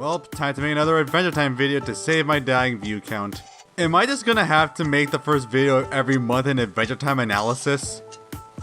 Well, time to make another Adventure Time video to save my dying view count. Am I just gonna have to make the first video every month in Adventure Time analysis?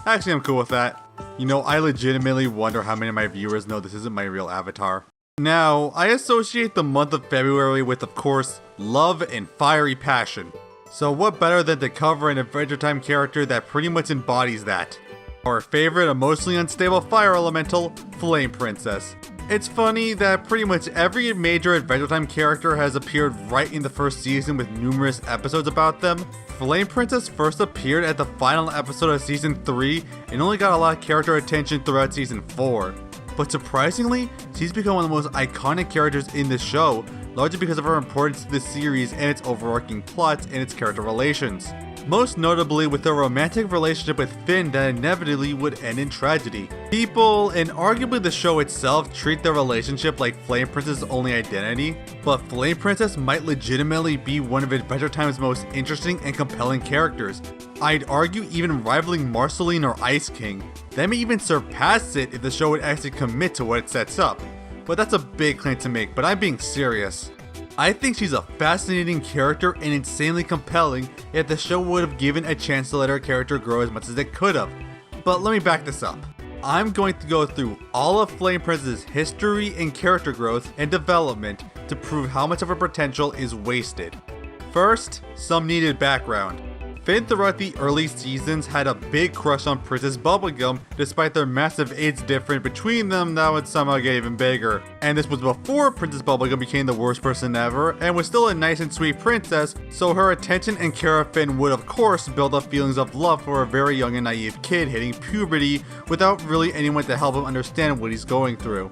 Actually, I'm cool with that. You know, I legitimately wonder how many of my viewers know this isn't my real avatar. Now, I associate the month of February with, of course, love and fiery passion. So what better than to cover an Adventure Time character that pretty much embodies that? Our favorite emotionally unstable fire elemental, Flame Princess. It's funny that pretty much every major Adventure Time character has appeared right in the first season with numerous episodes about them. Flame Princess first appeared at the final episode of season 3 and only got a lot of character attention throughout season 4. But surprisingly, she's become one of the most iconic characters in the show, largely because of her importance to the series and its overarching plots and its character relations. Most notably with their romantic relationship with Finn that inevitably would end in tragedy. People, and arguably the show itself, treat their relationship like Flame Princess' only identity, but Flame Princess might legitimately be one of Adventure Time's most interesting and compelling characters. I'd argue even rivaling Marceline or Ice King. They may even surpass it if the show would actually commit to what it sets up. But that's a big claim to make, but I'm being serious. I think she's a fascinating character and insanely compelling if the show would have given a chance to let her character grow as much as it could have. But let me back this up. I'm going to go through all of Flame Princess's history and character growth and development to prove how much of her potential is wasted. First, some needed background. Finn throughout the early seasons had a big crush on Princess Bubblegum despite their massive age difference between them that would somehow get even bigger. And this was before Princess Bubblegum became the worst person ever and was still a nice and sweet princess, so her attention and care of Finn would of course build up feelings of love for a very young and naive kid hitting puberty without really anyone to help him understand what he's going through.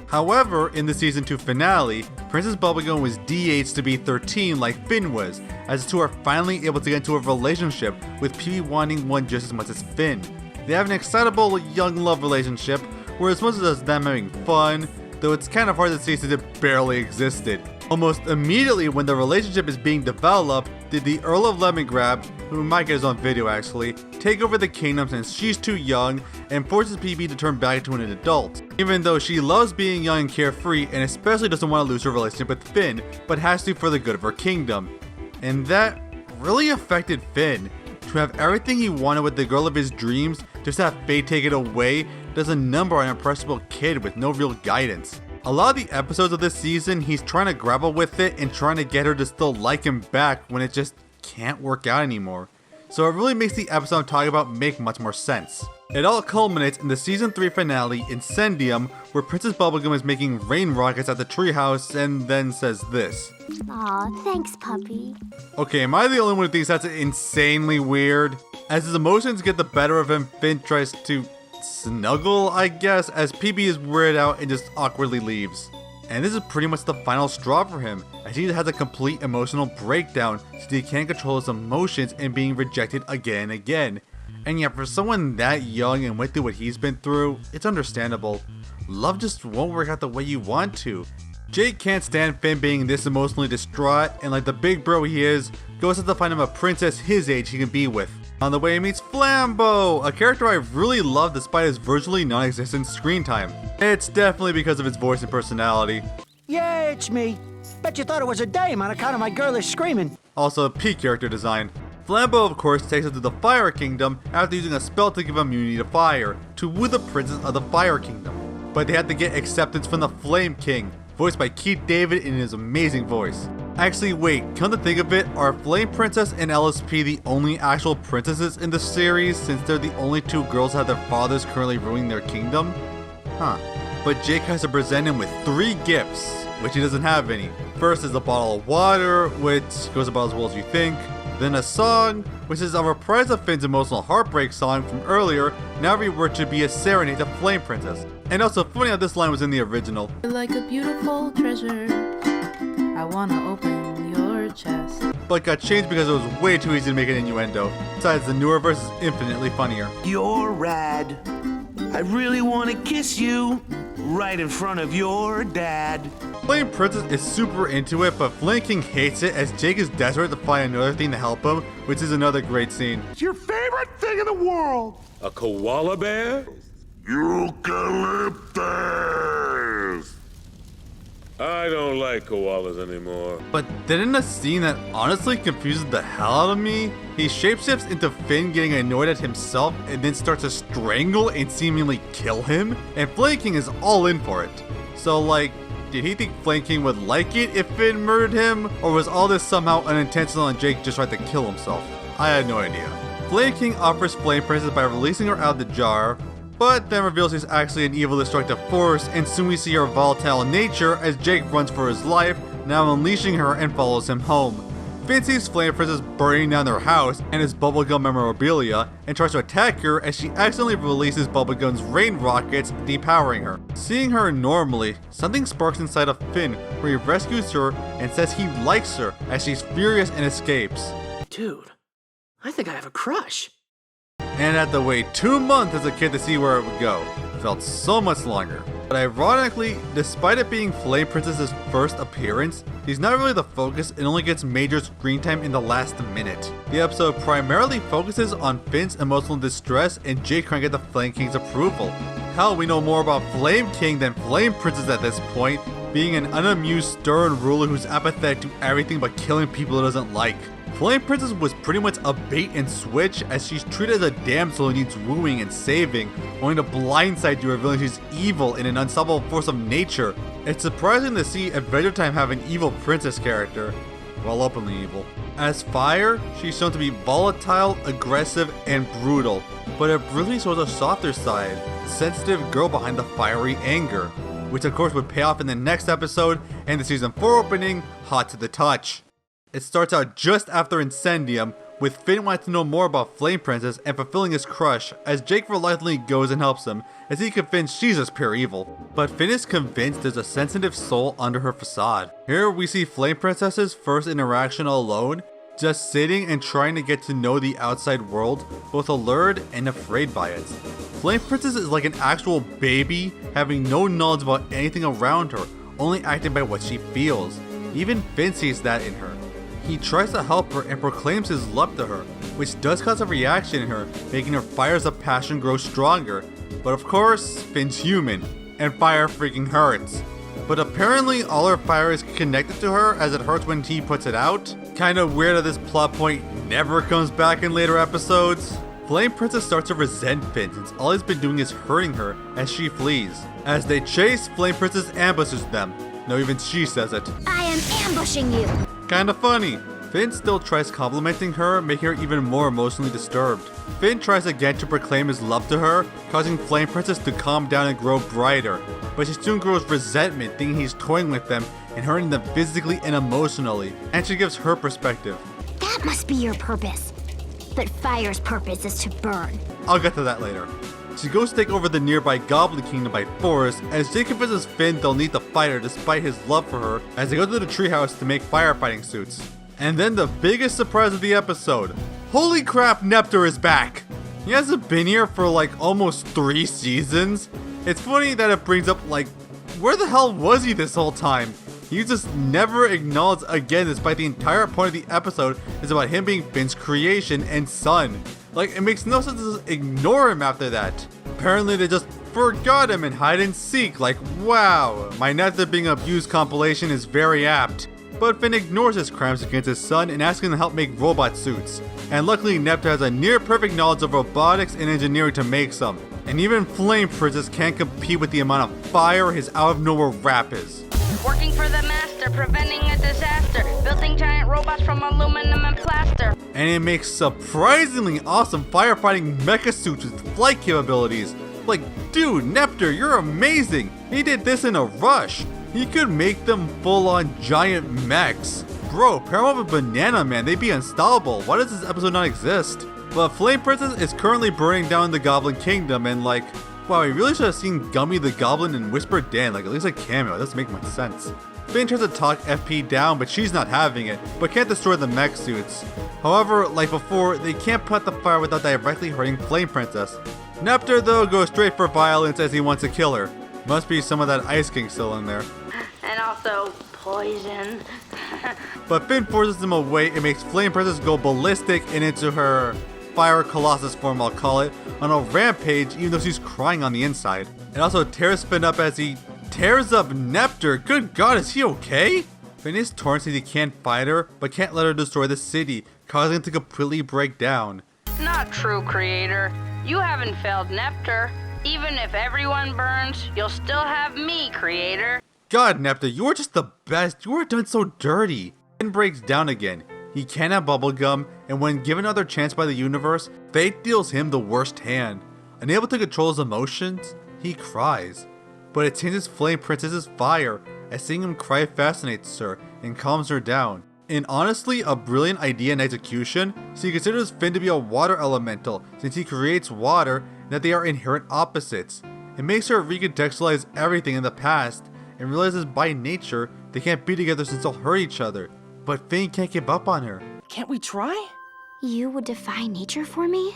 However, in the season 2 finale, Princess Bubblegum was de-aged to be 13 like Finn was, as the two are finally able to get into a relationship, with Phoebe wanting one just as much as Finn. They have an excitable young love relationship, where it's mostly just them having fun, though it's kind of hard to see since it barely existed. Almost immediately when the relationship is being developed, did the Earl of Lemongrab, who might get his own video actually, take over the kingdom since she's too young and forces PB to turn back into an adult. Even though she loves being young and carefree and especially doesn't want to lose her relationship with Finn, but has to for the good of her kingdom. And that really affected Finn. To have everything he wanted with the girl of his dreams, just have fate take it away, does a number on an impressionable kid with no real guidance. A lot of the episodes of this season, he's trying to grapple with it and trying to get her to still like him back when it just can't work out anymore. So it really makes the episode I'm talking about make much more sense. It all culminates in the season 3 finale, Incendium, where Princess Bubblegum is making rain rockets at the treehouse and then says this. Aw, thanks, puppy. Okay, am I the only one who thinks that's insanely weird? As his emotions get the better of him, Finn tries to snuggle, I guess, as PB is weirded out and just awkwardly leaves. And this is pretty much the final straw for him, as he has a complete emotional breakdown since he can't control his emotions and being rejected again and again. And yet for someone that young and went through what he's been through, it's understandable. Love just won't work out the way you want to. Jake can't stand Finn being this emotionally distraught, and like the big bro he is, goes out to find him a princess his age he can be with. On the way he meets Flambeau, a character I really love despite his virtually non-existent screen time. It's definitely because of his voice and personality. Yeah, it's me. Bet you thought it was a dame on account of my girlish screaming. Also a peak character design. Flambeau of course takes us to the Fire Kingdom after using a spell to give immunity to fire, to woo the princess of the Fire Kingdom. But they had to get acceptance from the Flame King, voiced by Keith David in his amazing voice. Actually wait, come to think of it, are Flame Princess and LSP the only actual princesses in the series since they're the only two girls that have their fathers currently ruling their kingdom? Huh. But Jake has to present him with 3 gifts, which he doesn't have any. First is a bottle of water, which goes about as well as you think. Then a song, which is a reprise of Finn's emotional heartbreak song from earlier, now reworked to be a serenade to Flame Princess. And also funny how this line was in the original. Like a beautiful treasure, I wanna open your chest. But got changed because it was way too easy to make an innuendo. Besides, the newer verse is infinitely funnier. You're rad. I really wanna kiss you right in front of your dad. Flame Princess is super into it, but Flame King hates it as Jake is desperate to find another thing to help him, which is another great scene. It's your favorite thing in the world. A koala bear? Eucalyptus! I don't like koalas anymore. But then in a scene that honestly confuses the hell out of me, he shapeshifts into Finn getting annoyed at himself and then starts to strangle and seemingly kill him, and Flame King is all in for it. So like, did he think Flame King would like it if Finn murdered him, or was all this somehow unintentional and Jake just tried to kill himself? I had no idea. Flame King offers Flame Princess by releasing her out of the jar, but then reveals she's actually an evil destructive force, and soon we see her volatile nature as Jake runs for his life, now unleashing her and follows him home. Finn sees Flame Princess burning down their house and his bubblegum memorabilia, and tries to attack her as she accidentally releases Bubblegum's rain rockets, depowering her. Seeing her normally, something sparks inside of Finn, where he rescues her and says he likes her as she's furious and escapes. Dude, I think I have a crush. And had to wait 2 months as a kid to see where it would go. Felt so much longer. But ironically, despite it being Flame Princess's first appearance, he's not really the focus and only gets major screen time in the last minute. The episode primarily focuses on Finn's emotional distress and Jake trying to get the Flame King's approval. Hell, we know more about Flame King than Flame Princess at this point, being an unamused, stern ruler who's apathetic to everything but killing people he doesn't like. Flame Princess was pretty much a bait and switch, as she's treated as a damsel who needs wooing and saving, only to blindside you, revealing she's evil and an unstoppable force of nature. It's surprising to see Adventure Time have an evil princess character. Well, openly evil. As Fire, she's shown to be volatile, aggressive, and brutal, but it really shows a softer side, the sensitive girl behind the fiery anger, which of course would pay off in the next episode and the season 4 opening, Hot to the Touch. It starts out just after Incendium, with Finn wanting to know more about Flame Princess and fulfilling his crush, as Jake reluctantly goes and helps him, as he convinced she's just pure evil. But Finn is convinced there's a sensitive soul under her facade. Here we see Flame Princess's first interaction alone, just sitting and trying to get to know the outside world, both allured and afraid by it. Flame Princess is like an actual baby, having no knowledge about anything around her, only acting by what she feels. Even Finn sees that in her. He tries to help her and proclaims his love to her, which does cause a reaction in her, making her fires of passion grow stronger. But of course, Finn's human, and fire freaking hurts. But apparently all her fire is connected to her, as it hurts when he puts it out. Kinda weird that this plot point never comes back in later episodes. Flame Princess starts to resent Finn, since all he's been doing is hurting her as she flees. As they chase, Flame Princess ambushes them. No, even she says it. I am ambushing you. Kinda funny. Finn still tries complimenting her, making her even more emotionally disturbed. Finn tries again to proclaim his love to her, causing Flame Princess to calm down and grow brighter. But she soon grows resentment, thinking he's toying with them and hurting them physically and emotionally. And she gives her perspective. That must be your purpose. But fire's purpose is to burn. I'll get to that later. She goes to take over the nearby Goblin Kingdom by force, as Jake convinces Finn they'll need to fight her despite his love for her, as they go to the treehouse to make firefighting suits. And then the biggest surprise of the episode. Holy crap, Neptune is back! He hasn't been here for like almost 3 seasons. It's funny that it brings up like, where the hell was he this whole time? He's just never acknowledged again, despite the entire point of the episode is about him being Finn's creation and son. Like, it makes no sense to just ignore him after that. Apparently they just forgot him in hide and seek. Like, wow, my Nether being abused compilation is very apt. But Finn ignores his crimes against his son and asks him to help make robot suits. And luckily Neptune has a near perfect knowledge of robotics and engineering to make some. And even Flame Princess can't compete with the amount of fire his out of nowhere rap is. Working for the master, preventing a disaster, building giant robots from aluminum and plaster. And it makes surprisingly awesome firefighting mecha suits with flight capabilities. Like, dude, Neptune, you're amazing! He did this in a rush. He could make them full-on giant mechs. Bro, pair them up with Banana Man, they'd be unstoppable. Why does this episode not exist? But Flame Princess is currently burning down the Goblin Kingdom, and like, wow, we really should have seen Gummy the Goblin and Whisper Dan, like at least a cameo. It doesn't make much sense. Finn tries to talk FP down, but she's not having it, but can't destroy the mech suits. However, like before, they can't put the fire without directly hurting Flame Princess. Neptune, though, goes straight for violence as he wants to kill her. Must be some of that Ice King still in there. And also poison. But Finn forces him away and makes Flame Princess go ballistic and into her Fire Colossus form, I'll call it, on a rampage even though she's crying on the inside. It also tears Finn up as he tears up Neptune. Good God, is he okay? Finn is torn since he can't fight her, but can't let her destroy the city, causing it to completely break down. Not true, Creator. You haven't failed Neptune. Even if everyone burns, you'll still have me, Creator. God, Neptune, you are just the best. You were done so dirty. Finn breaks down again. He can't have bubblegum, and when given another chance by the universe, fate deals him the worst hand. Unable to control his emotions, he cries. But it changes Flame Princess's fire, as seeing him cry fascinates her and calms her down. In honestly a brilliant idea and execution, she considers Finn to be a water elemental since he creates water and that they are inherent opposites. It makes her recontextualize everything in the past and realizes by nature they can't be together since they'll hurt each other. But Finn can't give up on her. Can't we try? You would defy nature for me?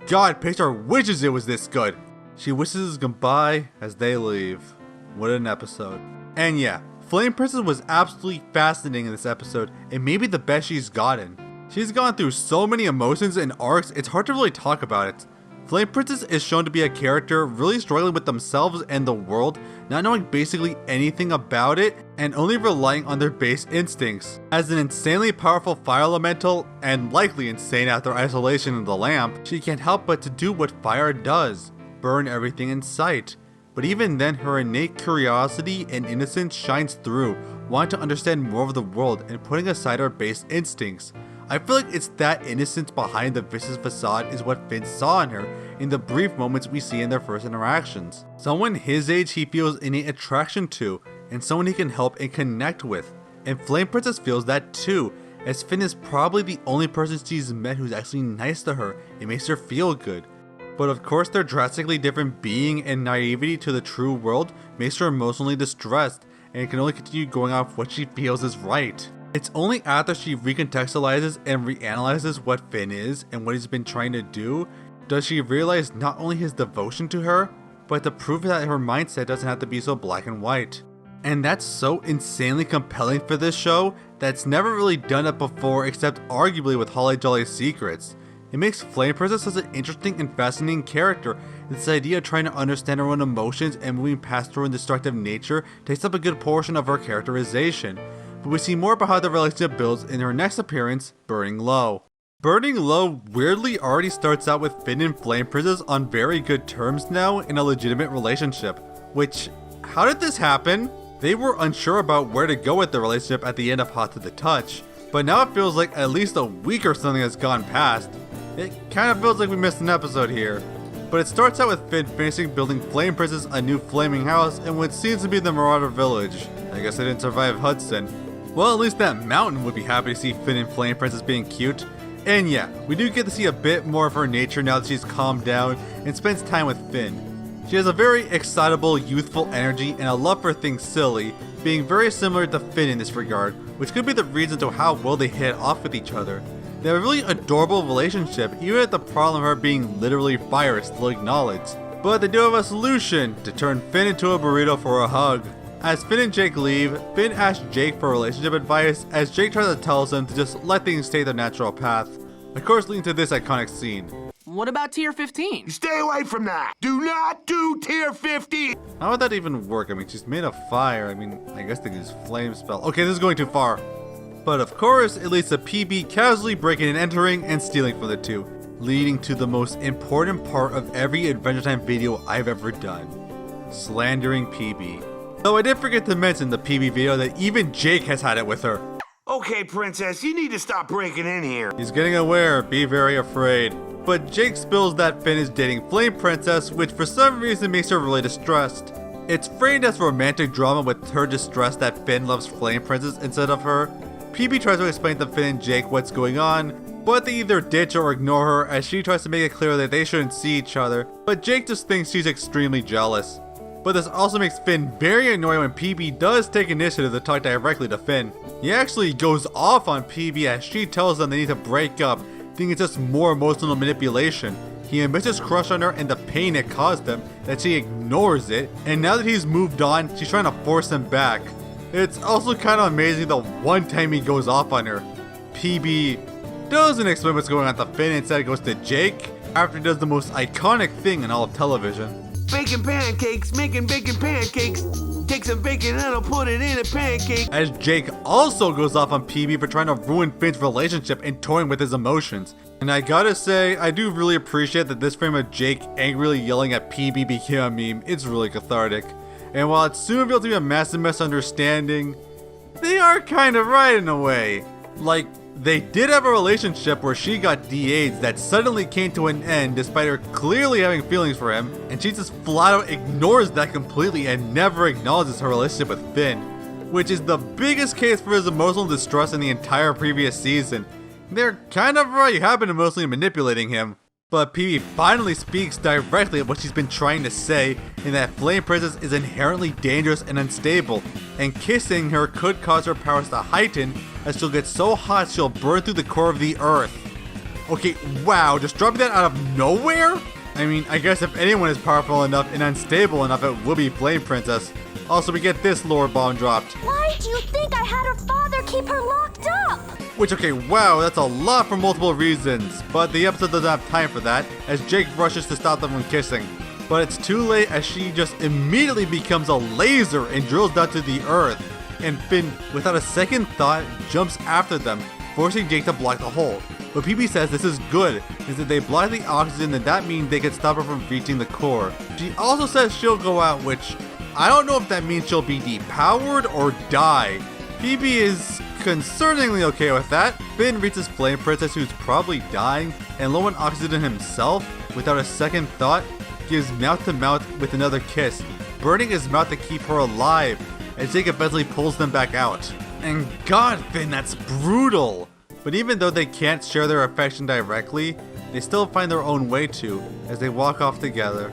God, Pixar wishes it was this good. She wishes goodbye as they leave. What an episode. And yeah, Flame Princess was absolutely fascinating in this episode and maybe the best she's gotten. She's gone through so many emotions and arcs, it's hard to really talk about it. Flame Princess is shown to be a character really struggling with themselves and the world, not knowing basically anything about it, and only relying on their base instincts. As an insanely powerful fire elemental, and likely insane after isolation in the lamp, she can't help but to do what fire does, burn everything in sight. But even then, her innate curiosity and innocence shines through, wanting to understand more of the world and putting aside her base instincts. I feel like it's that innocence behind the vicious facade is what Finn saw in her in the brief moments we see in their first interactions. Someone his age he feels innate attraction to, and someone he can help and connect with. And Flame Princess feels that too, as Finn is probably the only person she's met who's actually nice to her and makes her feel good. But of course their drastically different being and naivety to the true world makes her emotionally distressed and can only continue going off what she feels is right. It's only after she recontextualizes and reanalyzes what Finn is and what he's been trying to do, does she realize not only his devotion to her, but to prove that her mindset doesn't have to be so black and white. And that's so insanely compelling for this show that's never really done it before except arguably with Holly Jolly's Secrets. It makes Flame Princess such an interesting and fascinating character. This idea of trying to understand her own emotions and moving past her own destructive nature takes up a good portion of her characterization. But we see more about how the relationship builds in her next appearance, Burning Low. Burning Low weirdly already starts out with Finn and Flame Princess on very good terms now in a legitimate relationship. Which, how did this happen? They were unsure about where to go with the relationship at the end of Hot to the Touch, but now it feels like at least a week or something has gone past. It kind of feels like we missed an episode here. But it starts out with Finn finishing building Flame Princess a new flaming house in what seems to be the Marauder village. I guess they didn't survive Hudson. Well, at least that mountain would be happy to see Finn and Flame Princess being cute. And yeah, we do get to see a bit more of her nature now that she's calmed down and spends time with Finn. She has a very excitable, youthful energy and a love for things silly, being very similar to Finn in this regard, which could be the reason to how well they hit it off with each other. They have a really adorable relationship, even if the problem of her being literally fire is still acknowledged. But they do have a solution, to turn Finn into a burrito for a hug. As Finn and Jake leave, Finn asks Jake for relationship advice as Jake tries to tell him to just let things stay their natural path. Of course leading to this iconic scene. What about tier 15? Stay away from that. Do not do tier 50. How would that even work? I mean, she's made of fire. I mean, I guess they can use flame spell. Okay, this is going too far. But of course, it leads to PB casually breaking and entering and stealing from the two, leading to the most important part of every Adventure Time video I've ever done. Slandering PB. Though I did forget to mention the PB video that even Jake has had it with her. Okay, Princess, you need to stop breaking in here. He's getting aware, be very afraid. But Jake spills that Finn is dating Flame Princess, which for some reason makes her really distressed. It's framed as romantic drama with her distress that Finn loves Flame Princess instead of her. PB tries to explain to Finn and Jake what's going on, but they either ditch or ignore her as she tries to make it clear that they shouldn't see each other, but Jake just thinks she's extremely jealous. But this also makes Finn very annoyed when PB does take initiative to talk directly to Finn. He actually goes off on PB as she tells them they need to break up, thinking it's just more emotional manipulation. He admits his crush on her and the pain it caused him, that she ignores it, and now that he's moved on, she's trying to force him back. It's also kind of amazing the one time he goes off on her. PB doesn't explain what's going on to Finn, instead it goes to Jake, after he does the most iconic thing in all of television. Baking pancakes, making bacon pancakes. Take some bacon and I'll put it in a pancake. As Jake also goes off on PB for trying to ruin Finn's relationship and toying with his emotions. And I gotta say, I do really appreciate that this frame of Jake angrily yelling at PB became a meme. It's really cathartic. And while it's soon revealed to be a massive misunderstanding, they are kind of right in a way. Like, they did have a relationship where she got DA'd that suddenly came to an end despite her clearly having feelings for him, and she just flat out ignores that completely and never acknowledges her relationship with Finn, which is the biggest case for his emotional distress in the entire previous season. They're kind of right, have been emotionally manipulating him. But PB finally speaks directly of what she's been trying to say, in that Flame Princess is inherently dangerous and unstable, and kissing her could cause her powers to heighten, as she'll get so hot she'll burn through the core of the earth. Okay, wow, just dropping that out of nowhere? I mean, I guess if anyone is powerful enough and unstable enough, it will be Flame Princess. Also, we get this lore bomb dropped. Why do you think I had her father keep her locked up? Which, okay, wow, that's a lot for multiple reasons, but the episode doesn't have time for that, as Jake rushes to stop them from kissing. But it's too late, as she just immediately becomes a laser and drills down to the earth, and Finn, without a second thought, jumps after them, forcing Jake to block the hole. But PB says this is good, is that they block the oxygen, then that means they can stop her from reaching the core. She also says she'll go out, which I don't know if that means she'll be depowered or die. PB is concerningly okay with that. Finn reaches Flame Princess, who's probably dying and low on oxygen himself, without a second thought, gives mouth to mouth with another kiss, burning his mouth to keep her alive, and Jake eventually pulls them back out. And god, Finn, that's brutal! But even though they can't share their affection directly, they still find their own way to, as they walk off together.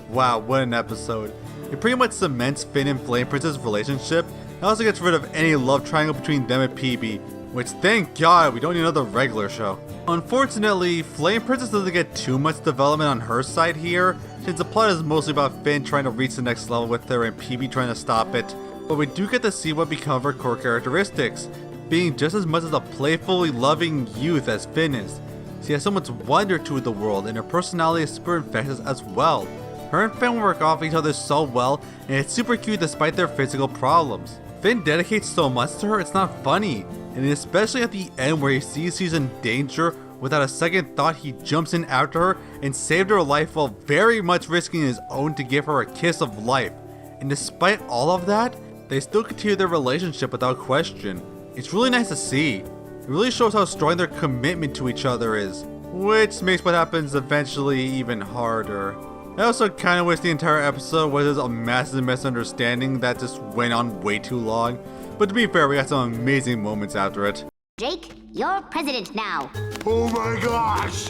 Wow, what an episode. It pretty much cements Finn and Flame Princess' relationship, and also gets rid of any love triangle between them and PB, which thank god we don't need another regular show. Unfortunately, Flame Princess doesn't get too much development on her side here, since the plot is mostly about Finn trying to reach the next level with her and PB trying to stop it, but we do get to see what become of her core characteristics, being just as much as a playfully loving youth as Finn is. She has so much wonder to the world, and her personality is super infectious as well. Her and Finn work off each other so well, and it's super cute despite their physical problems. Finn dedicates so much to her, it's not funny, and especially at the end where he sees she's in danger, without a second thought he jumps in after her and saved her life while very much risking his own to give her a kiss of life. And despite all of that, they still continue their relationship without question. It's really nice to see. It really shows how strong their commitment to each other is, which makes what happens eventually even harder. I also kind of wish the entire episode was just a massive misunderstanding that just went on way too long, but to be fair, we got some amazing moments after it. Jake, you're president now. Oh my gosh!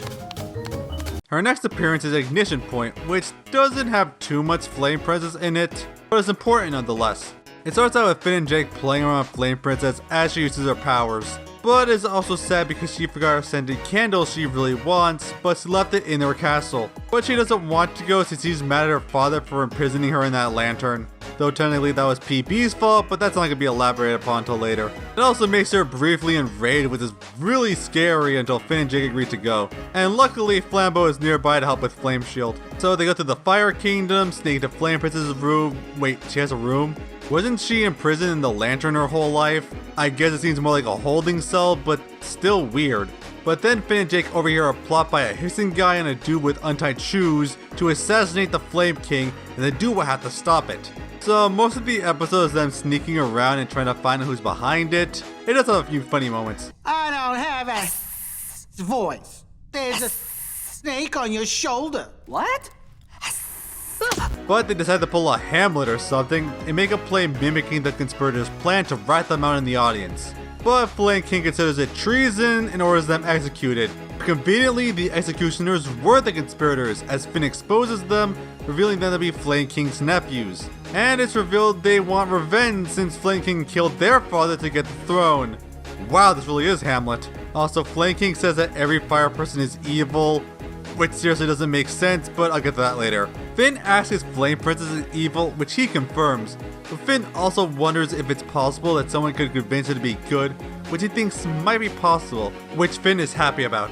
Her next appearance is Ignition Point, which doesn't have too much Flame Princess in it, but it's important nonetheless. It starts out with Finn and Jake playing around with Flame Princess as she uses her powers, but it's also sad because she forgot her scented candle she really wants, but she left it in her castle. But she doesn't want to go since she's mad at her father for imprisoning her in that lantern. Though technically that was PB's fault, but that's not going to be elaborated upon until later. It also makes her briefly enraged, which is really scary until Finn and Jake agree to go. And luckily Flambeau is nearby to help with Flame Shield. So they go to the Fire Kingdom, sneak to Flame Princess's room. Wait, she has a room? Wasn't she imprisoned in the lantern her whole life? I guess it seems more like a holding cell, but still weird. But then Finn and Jake overhear a plot by a hissing guy and a dude with untied shoes to assassinate the Flame King, and the dude will have to stop it. So most of the episode is them sneaking around and trying to find out who's behind it. It does have a few funny moments. I don't have a voice. There's a snake on your shoulder. What? But they decide to pull a Hamlet or something and make a play mimicking the conspirators' plan to rat them out in the audience. But Flame King considers it treason and orders them executed. Conveniently, the executioners were the conspirators, as Finn exposes them, revealing them to be Flame King's nephews. And it's revealed they want revenge since Flame King killed their father to get the throne. Wow, this really is Hamlet. Also, Flame King says that every fire person is evil, which seriously doesn't make sense, but I'll get to that later. Finn asks if Flame Princess is evil, which he confirms, but Finn also wonders if it's possible that someone could convince her to be good, which he thinks might be possible, which Finn is happy about.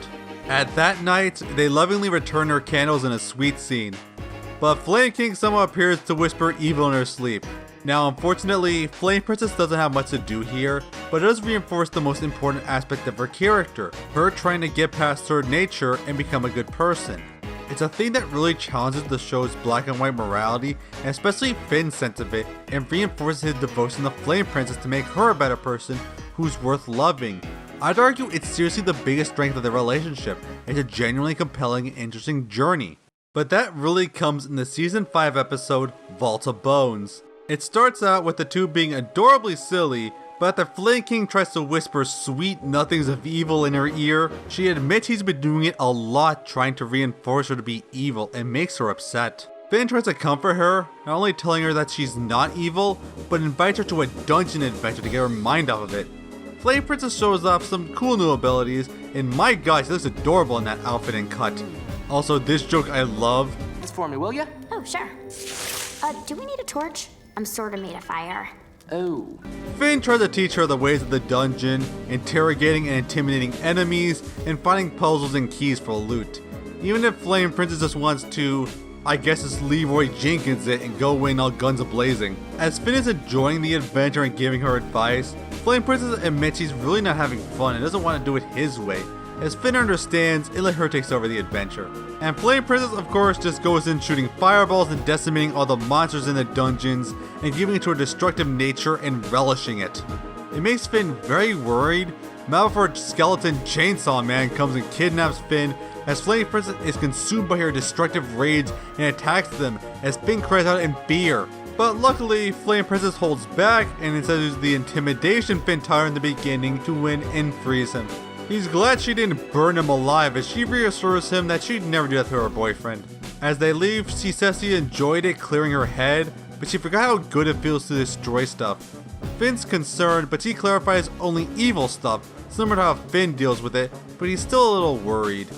At that night, they lovingly return her candles in a sweet scene. but Flame King somehow appears to whisper evil in her sleep. Now unfortunately, Flame Princess doesn't have much to do here, but it does reinforce the most important aspect of her character, her trying to get past her nature and become a good person. It's a thing that really challenges the show's black and white morality, and especially Finn's sense of it, and reinforces his devotion to Flame Princess to make her a better person who's worth loving. I'd argue it's seriously the biggest strength of their relationship. It's a genuinely compelling and interesting journey. But that really comes in the season 5 episode, Vault of Bones. It starts out with the two being adorably silly, but after Flame King tries to whisper sweet nothings of evil in her ear, she admits he's been doing it a lot trying to reinforce her to be evil and makes her upset. Finn tries to comfort her, not only telling her that she's not evil, but invites her to a dungeon adventure to get her mind off of it. Flame Princess shows off some cool new abilities, and my god, she looks adorable in that outfit and cut. Also, this joke I love. This for me, will ya? Oh, sure. Do we need a torch? I'm sorta made of fire. Oh. Finn tries to teach her the ways of the dungeon, interrogating and intimidating enemies, and finding puzzles and keys for loot. Even if Flame Princess just wants to, I guess it's Leroy Jenkins it and go in all guns a-blazing. As Finn is enjoying the adventure and giving her advice, Flame Princess admits she's really not having fun and doesn't want to do it his way. As Finn understands, it let her takes over the adventure. And Flame Princess of course just goes in shooting fireballs and decimating all the monsters in the dungeons and giving into her destructive nature and relishing it. It makes Finn very worried. Malfor Skeleton Chainsaw Man comes and kidnaps Finn as Flame Princess is consumed by her destructive rage and attacks them as Finn cries out in fear. But luckily, Flame Princess holds back and instead uses the intimidation Finn taught her in the beginning to win and freeze him. He's glad she didn't burn him alive as she reassures him that she'd never do that to her boyfriend. As they leave, she says she enjoyed it clearing her head, but she forgot how good it feels to destroy stuff. Finn's concerned, but she clarifies only evil stuff, similar to how Finn deals with it, but he's still a little worried.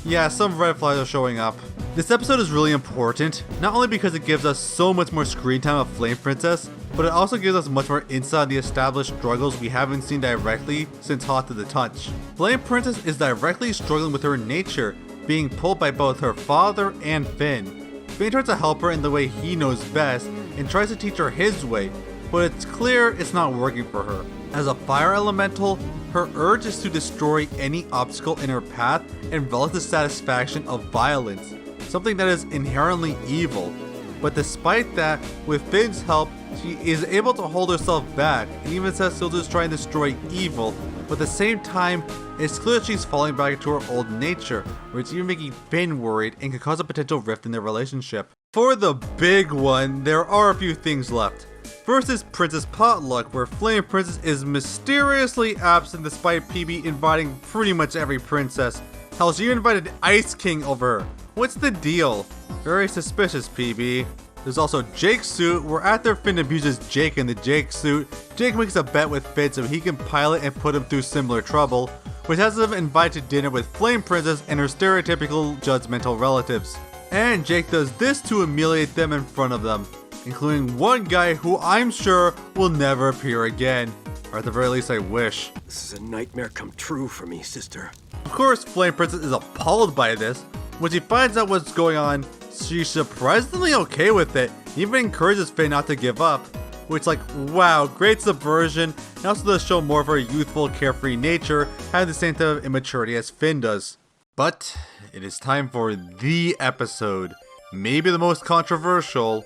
Yeah, some red flags are showing up. This episode is really important, not only because it gives us so much more screen time of Flame Princess, but it also gives us much more insight on the established struggles we haven't seen directly since Hot to the Touch. Flame Princess is directly struggling with her nature, being pulled by both her father and Finn. Finn tries to help her in the way he knows best and tries to teach her his way, but it's clear it's not working for her. As a fire elemental, her urge is to destroy any obstacle in her path and relish the satisfaction of violence, something that is inherently evil. But despite that, with Finn's help, she is able to hold herself back and even says she'll just try and destroy evil, but at the same time, it's clear she's falling back into her old nature, where it's even making Finn worried and could cause a potential rift in their relationship. For the big one, there are a few things left. First is Princess Potluck, where Flame Princess is mysteriously absent despite PB inviting pretty much every princess. Hell, she even invited Ice King over her. What's the deal? Very suspicious, PB. There's also Jake's suit, where after Finn abuses Jake in the Jake suit, Jake makes a bet with Finn so he can pilot and put him through similar trouble, which has him invited to dinner with Flame Princess and her stereotypical judgmental relatives. And Jake does this to humiliate them in front of them, including one guy who I'm sure will never appear again. Or at the very least I wish. This is a nightmare come true for me, sister. Of course, Flame Princess is appalled by this. When she finds out what's going on, she's surprisingly okay with it, even encourages Finn not to give up. Which, like, wow, great subversion, and also does show more of her youthful, carefree nature, having the same type of immaturity as Finn does. But it is time for the episode, maybe the most controversial,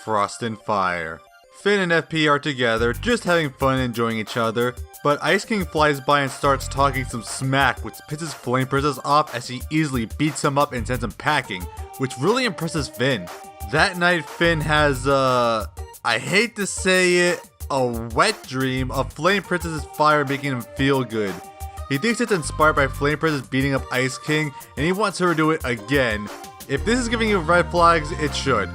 Frost and Fire. Finn and FP are together, just having fun and enjoying each other, but Ice King flies by and starts talking some smack, which pisses Flame Princess off as she easily beats him up and sends him packing, which really impresses Finn. That night, Finn has, I hate to say it, a wet dream of Flame Princess's fire making him feel good. He thinks it's inspired by Flame Princess beating up Ice King, and he wants her to do it again. If this is giving you red flags, it should.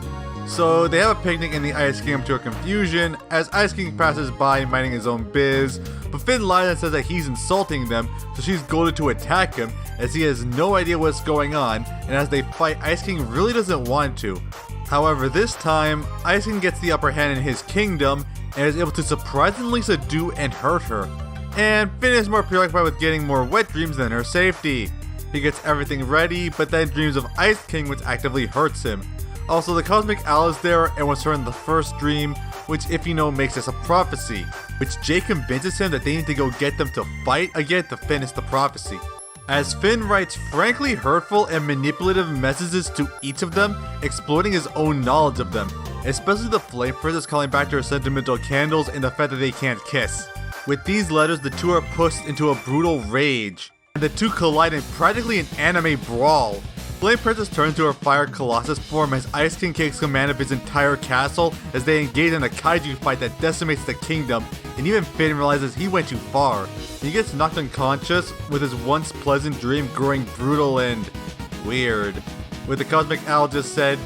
So they have a picnic in the Ice Kingdom to a confusion as Ice King passes by minding his own biz, but Finn lies and says that he's insulting them, so she's goaded to attack him as he has no idea what's going on, and as they fight, Ice King really doesn't want to. However, this time, Ice King gets the upper hand in his kingdom and is able to surprisingly subdue and hurt her. And Finn is more preoccupied with getting more wet dreams than her safety. He gets everything ready, but then dreams of Ice King which actively hurts him. Also, the Cosmic Owl is there and was heard in the first dream, which if you know makes this a prophecy, which Jake convinces him that they need to go get them to fight again to finish the prophecy. As Finn writes frankly hurtful and manipulative messages to each of them, exploiting his own knowledge of them, especially the Flame Princess calling back to her sentimental candles and the fact that they can't kiss. With these letters, the two are pushed into a brutal rage, and the two collide in practically an anime brawl. Flame Princess turns to her Fire Colossus form as Ice King takes command of his entire castle as they engage in a kaiju fight that decimates the kingdom, and even Finn realizes he went too far. He gets knocked unconscious, with his once pleasant dream growing brutal and weird. With the Cosmic Owl just said,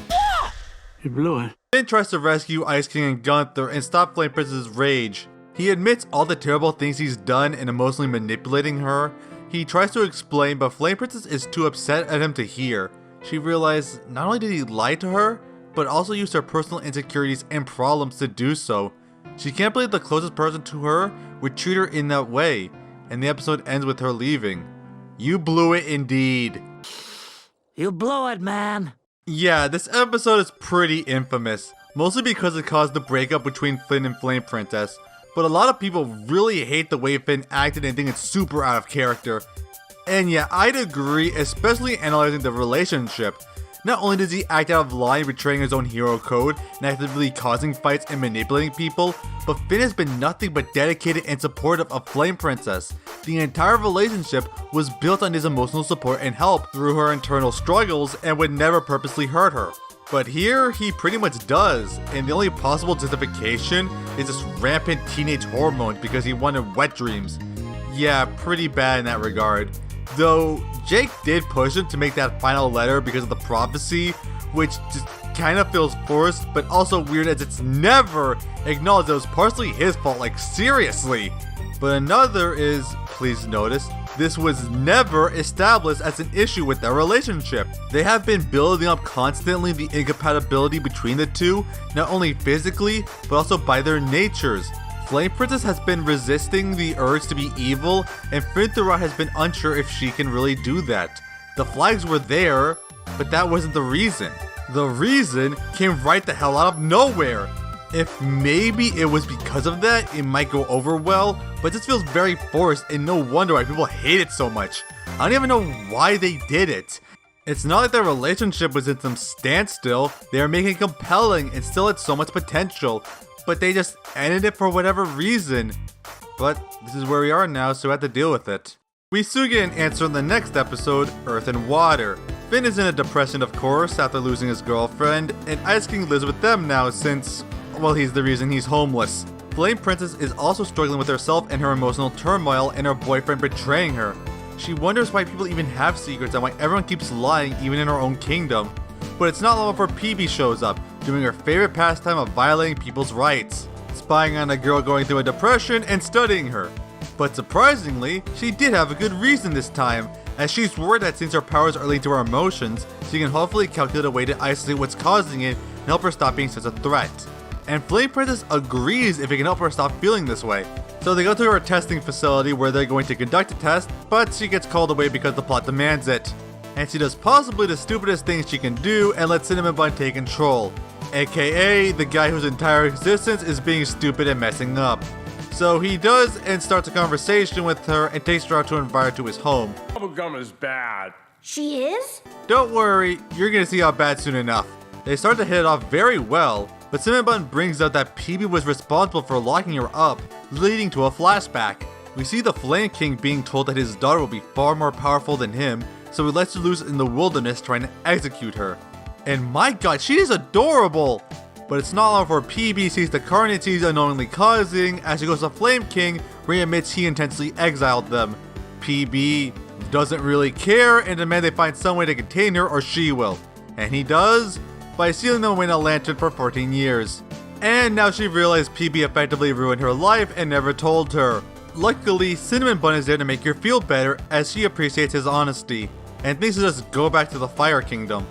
You blew it. Finn tries to rescue Ice King and Gunther and stop Flame Princess's rage. He admits all the terrible things he's done in emotionally manipulating her. He tries to explain, but Flame Princess is too upset at him to hear. She realizes not only did he lie to her, but also used her personal insecurities and problems to do so. She can't believe the closest person to her would treat her in that way, and the episode ends with her leaving. You blew it indeed. You blew it, man. Yeah, this episode is pretty infamous, mostly because it caused the breakup between Finn and Flame Princess. But a lot of people really hate the way Finn acted and think it's super out of character. And yeah, I'd agree, especially analyzing the relationship. Not only does he act out of line betraying his own hero code and actively causing fights and manipulating people, but Finn has been nothing but dedicated and supportive of Flame Princess. The entire relationship was built on his emotional support and help through her internal struggles and would never purposely hurt her. But here, he pretty much does, and the only possible justification is this rampant teenage hormones because he wanted wet dreams. Yeah, pretty bad in that regard. Though, Jake did push him to make that final letter because of the prophecy, which just kind of feels forced, but also weird as it's never acknowledged that it was partially his fault, like seriously. But another is, please notice, this was never established as an issue with their relationship. They have been building up constantly the incompatibility between the two, not only physically, but also by their natures. Flame Princess has been resisting the urge to be evil, and Finn throughout has been unsure if she can really do that. The flags were there, but that wasn't the reason. The reason came right the hell out of nowhere. If maybe it was because of that, it might go over well, but this feels very forced and no wonder why people hate it so much. I don't even know why they did it. It's not like their relationship was in some standstill, they are making it compelling and still had so much potential, but they just ended it for whatever reason. But this is where we are now, so we have to deal with it. We soon get an answer in the next episode, Earth and Water. Finn is in a depression of course after losing his girlfriend, and Ice King lives with them now since, well, he's the reason he's homeless. Flame Princess is also struggling with herself and her emotional turmoil and her boyfriend betraying her. She wonders why people even have secrets and why everyone keeps lying even in her own kingdom. But it's not long before PB shows up, doing her favorite pastime of violating people's rights, spying on a girl going through a depression and studying her. But surprisingly, she did have a good reason this time, as she's worried that since her powers are linked to her emotions, she can hopefully calculate a way to isolate what's causing it and help her stop being such a threat. And Flame Princess agrees if it can help her stop feeling this way. So they go to her testing facility where they're going to conduct a test, but she gets called away because the plot demands it. And she does possibly the stupidest thing she can do and lets Cinnamon Bun take control, aka the guy whose entire existence is being stupid and messing up. So he does and starts a conversation with her and takes her out to invite her to his home. Bubblegum is bad. She is? Don't worry, you're gonna see how bad soon enough. They start to hit it off very well, but Cinnamon Bun brings out that PB was responsible for locking her up, leading to a flashback. We see the Flame King being told that his daughter will be far more powerful than him, so he lets her loose in the wilderness trying to execute her. And my god, she is adorable! But it's not long before PB sees the carnage he's unknowingly causing as he goes to Flame King, where he admits he intentionally exiled them. PB doesn't really care and demands they find some way to contain her or she will. And he does, by sealing them away in a lantern for 14 years. And now she realized PB effectively ruined her life and never told her. Luckily, Cinnamon Bun is there to make her feel better as she appreciates his honesty, and thinks to just go back to the Fire Kingdom.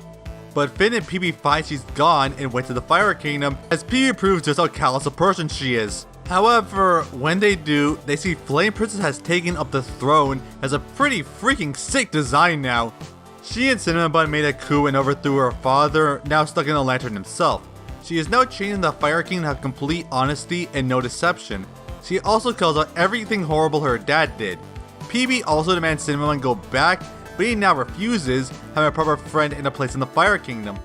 But Finn and PB find she's gone and went to the Fire Kingdom as PB proves just how callous a person she is. However, when they do, they see Flame Princess has taken up the throne, has a pretty freaking sick design now. She and Cinnamon Bun made a coup and overthrew her father, now stuck in the lantern himself. She is now chaining the Fire King to have complete honesty and no deception. She also calls out everything horrible her dad did. PB also demands Cinnamon Bun go back, but he now refuses, having a proper friend and a place in the Fire Kingdom.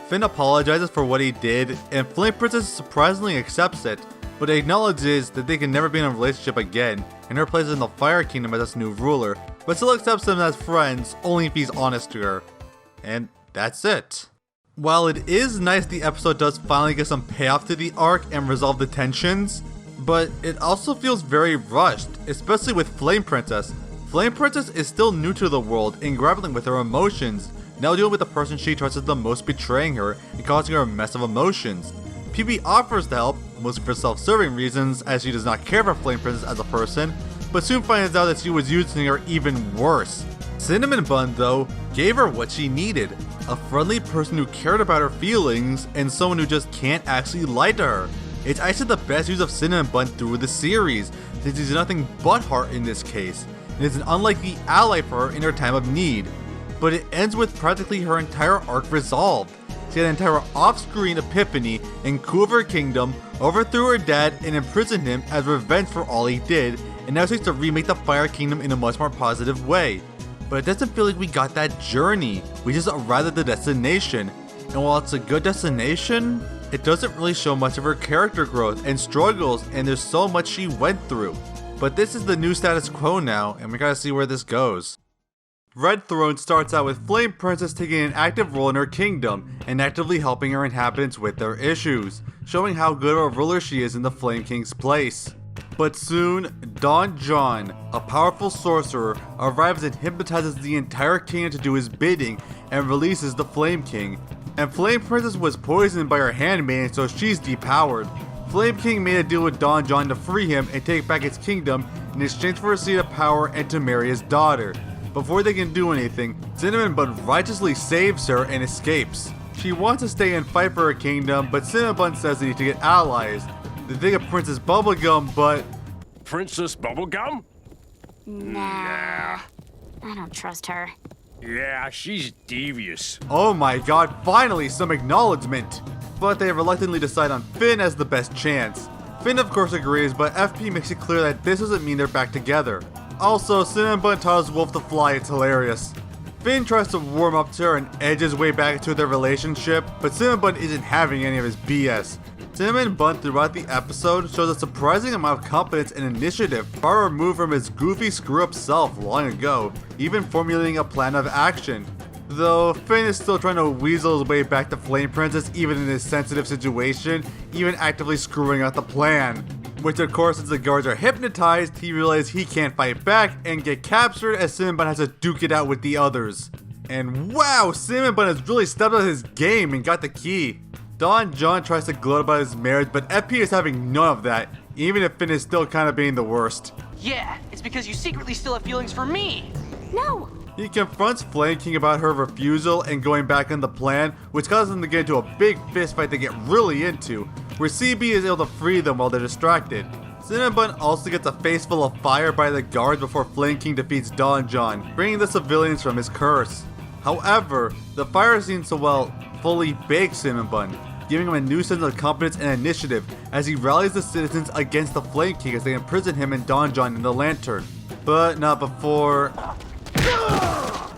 Finn apologizes for what he did, and Flame Princess surprisingly accepts it, but acknowledges that they can never be in a relationship again, and her place in the Fire Kingdom as its new ruler, but still accepts them as friends, only if he's honest to her. And that's it. While it is nice the episode does finally get some payoff to the arc and resolve the tensions, but it also feels very rushed, especially with Flame Princess. Flame Princess is still new to the world and grappling with her emotions, now dealing with the person she trusts the most betraying her and causing her a mess of emotions. PB offers to help, mostly for self-serving reasons as she does not care for Flame Princess as a person, but soon finds out that she was using her even worse. Cinnamon Bun, though, gave her what she needed, a friendly person who cared about her feelings and someone who just can't actually lie to her. It's actually the best use of Cinnamon Bun through the series, since he's nothing but heart in this case, and is an unlikely ally for her in her time of need. But it ends with practically her entire arc resolved. She had an entire off-screen epiphany in coup of her kingdom, overthrew her dad and imprisoned him as revenge for all he did, and now seeks to remake the Fire Kingdom in a much more positive way. But it doesn't feel like we got that journey, we just arrived at the destination. And while it's a good destination, it doesn't really show much of her character growth and struggles, and there's so much she went through. But this is the new status quo now, and we gotta see where this goes. Red Throne starts out with Flame Princess taking an active role in her kingdom and actively helping her inhabitants with their issues, showing how good of a ruler she is in the Flame King's place. But soon, Don John, a powerful sorcerer, arrives and hypnotizes the entire kingdom to do his bidding and releases the Flame King. And Flame Princess was poisoned by her handmaiden, so she's depowered. Flame King made a deal with Don John to free him and take back his kingdom in exchange for a seat of power and to marry his daughter. Before they can do anything, Cinnamon Bun righteously saves her and escapes. She wants to stay and fight for her kingdom, but Cinnamon Bun says they need to get allies. They think of Princess Bubblegum, but... Princess Bubblegum? Nah. I don't trust her. Yeah, she's devious. Oh my god, finally some acknowledgement! But they reluctantly decide on Finn as the best chance. Finn of course agrees, but FP makes it clear that this doesn't mean they're back together. Also, Cinnamon Bun tells Wolf to fly, it's hilarious. Finn tries to warm up to her and edge his way back into their relationship, but Cinnamon Bun isn't having any of his BS. Cinnamon Bun throughout the episode shows a surprising amount of confidence and initiative, far removed from his goofy screw-up self long ago, even formulating a plan of action. Though Finn is still trying to weasel his way back to Flame Princess even in this sensitive situation, even actively screwing up the plan. Which of course, as the guards are hypnotized, he realizes he can't fight back and get captured as Cinnamon Bun has to duke it out with the others. And wow, Cinnamon Bun has really stepped up his game and got the key. Don John tries to gloat about his marriage, but FP is having none of that, even if Finn is still kind of being the worst. Yeah, it's because you secretly still have feelings for me. No! He confronts Flame King about her refusal and going back on the plan, which causes them to get into a big fist fight they get really into, where CB is able to free them while they're distracted. Cinnamon Bun also gets a face full of fire by the guards before Flame King defeats Don John, bringing the civilians from his curse. However, the fire seems to, well, fully bake Cinnamon Bun, giving him a new sense of confidence and initiative as he rallies the citizens against the Flame King as they imprison him and Don John in the lantern. But not before...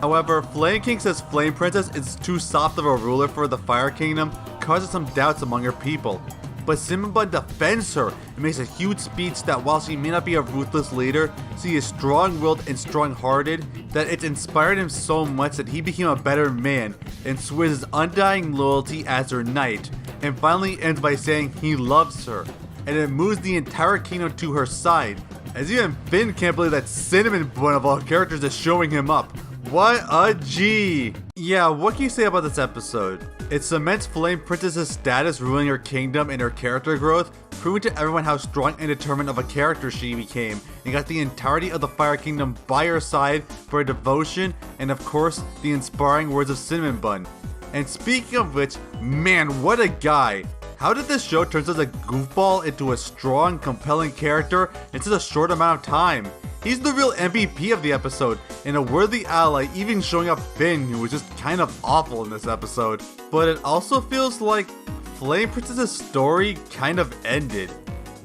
However, Flame King says Flame Princess is too soft of a ruler for the Fire Kingdom, causing some doubts among her people. But Cinnamon Bun defends her and makes a huge speech that while she may not be a ruthless leader, she is strong-willed and strong-hearted, that it's inspired him so much that he became a better man and swears his undying loyalty as her knight, and finally ends by saying he loves her, and it moves the entire kingdom to her side, as even Finn can't believe that Cinnamon Bun of all characters is showing him up. What a G! Yeah, what can you say about this episode? It cements Flame Princess's status, ruling her kingdom and her character growth, proving to everyone how strong and determined of a character she became, and got the entirety of the Fire Kingdom by her side for her devotion, and of course, the inspiring words of Cinnamon Bun. And speaking of which, man, what a guy! How did this show turn such a goofball into a strong, compelling character in such a short amount of time? He's the real MVP of the episode, and a worthy ally, even showing up Finn, who was just kind of awful in this episode. But it also feels like Flame Princess's story kind of ended.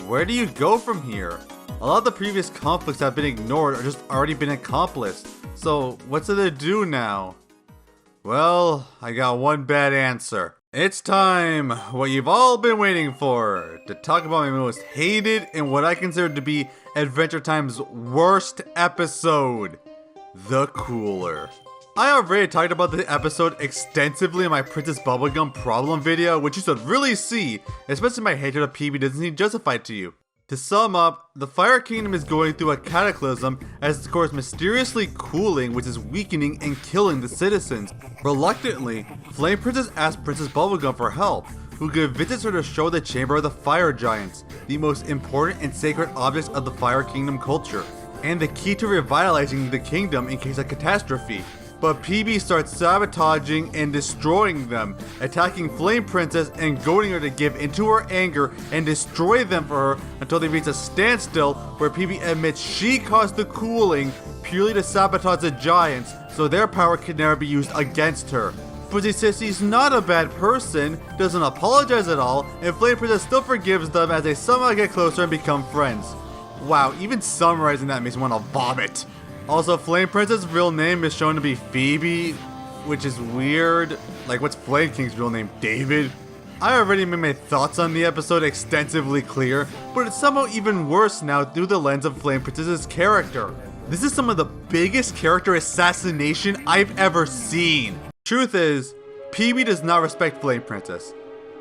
Where do you go from here? A lot of the previous conflicts that have been ignored or just already been accomplished. So what's there to do now? Well, I got one bad answer. It's time, what you've all been waiting for, to talk about my most hated and what I consider to be Adventure Time's worst episode, The Cooler. I already talked about the episode extensively in my Princess Bubblegum problem video, which you should really see, especially my hatred of PB doesn't seem justified to you. To sum up, the Fire Kingdom is going through a cataclysm as the core is mysteriously cooling, which is weakening and killing the citizens. Reluctantly, Flame Princess asks Princess Bubblegum for help, who visits her to show the Chamber of the Fire Giants, the most important and sacred objects of the Fire Kingdom culture, and the key to revitalizing the kingdom in case of catastrophe. But PB starts sabotaging and destroying them, attacking Flame Princess and goading her to give into her anger and destroy them for her until they reach a standstill where PB admits she caused the cooling purely to sabotage the giants so their power can never be used against her. But she says she's not a bad person, doesn't apologize at all, and Flame Princess still forgives them as they somehow get closer and become friends. Wow, even summarizing that makes me want to vomit. Also, Flame Princess' real name is shown to be Phoebe, which is weird. Like, what's Flame King's real name? David? I already made my thoughts on the episode extensively clear, but it's somehow even worse now through the lens of Flame Princess' character. This is some of the biggest character assassination I've ever seen. Truth is, PB does not respect Flame Princess.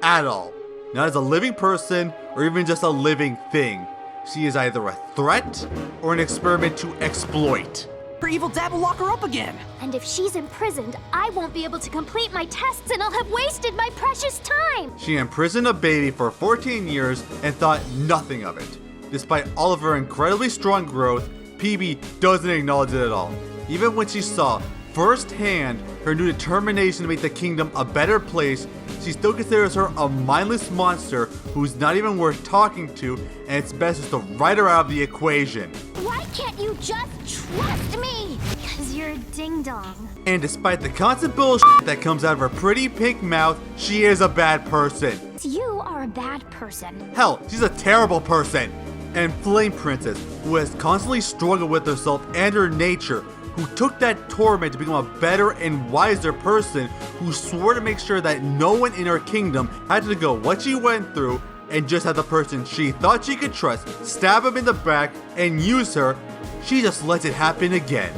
At all. Not as a living person, or even just a living thing. She is either a threat or an experiment to exploit. Her evil dad will lock her up again. And if she's imprisoned, I won't be able to complete my tests and I'll have wasted my precious time. She imprisoned a baby for 14 years and thought nothing of it. Despite all of her incredibly strong growth, PB doesn't acknowledge it at all. Even when she saw firsthand her new determination to make the kingdom a better place, she still considers her a mindless monster who's not even worth talking to, and it's best just to write her out of the equation. Why can't you just trust me? Because you're a ding-dong. And despite the constant bullshit that comes out of her pretty pink mouth, she is a bad person. You are a bad person. Hell, she's a terrible person. And Flame Princess, who has constantly struggled with herself and her nature, who took that torment to become a better and wiser person, who swore to make sure that no one in her kingdom had to go what she went through, and just had the person she thought she could trust stab him in the back and use her, she just lets it happen again.